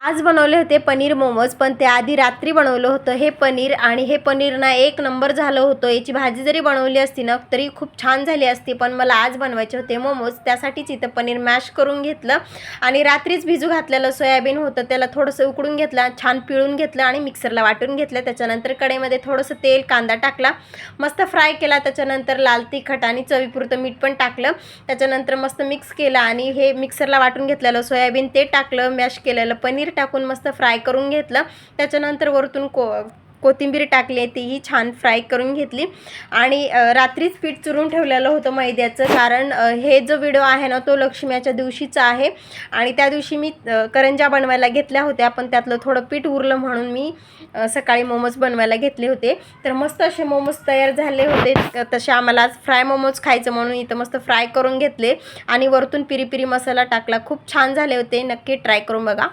आज बनवले होते पनीर मोमोज, पण त्याआधी रात्री बनवलं होतं हे पनीर, आणि हे पनीर ना एक नंबर झालं होतं. याची भाजी जरी बनवली असती ना तरी खूप छान झाली असती, पण मला आज बनवायचे होते मोमोज. त्यासाठीच इथं पनीर मॅश करून घेतलं आणि रात्रीच भिजू घातलेलं सोयाबीन होतं, त्याला थोडंसं उकडून घेतलं, छान पिळून घेतलं आणि मिक्सरला वाटून घेतलं. त्याच्यानंतर कढईमध्ये थोडंसं तेल, कांदा टाकला, मस्त फ्राय केला. त्याच्यानंतर लाल तिखट आणि चवीपुरतं मीठ पण टाकलं. त्याच्यानंतर मस्त मिक्स केलं आणि हे मिक्सरला वाटून घेतलेलं सोयाबीन ते टाकलं, मॅश केलेलं पनीर टाकून मस्त फ्राय करून घेतलं. त्याच्यानंतर वरतून कोथिंबीर टाकली, तीही छान फ्राय करून घेतली. आणि रात्रीच पीठ चुरून ठेवलेलं होतं मैद्याचं, कारण हे जो व्हिडिओ आहे ना तो लक्ष्मीच्या दिवशीचा आहे, आणि त्या दिवशी मी करंज्या बनवायला घेतल्या होत्या, पण त्यातलं थोडं पीठ उरलं म्हणून मी सकाळी मोमोज बनवायला घेतले होते. तर मस्त असे मोमोज तयार झाले होते. तसे आम्हाला आज फ्राय मोमोज खायचं म्हणून इथं मस्त फ्राय करून घेतले आणि वरतून पिरी पिरी मसाला टाकला. खूप छान झाले होते, नक्की ट्राय करून बघा.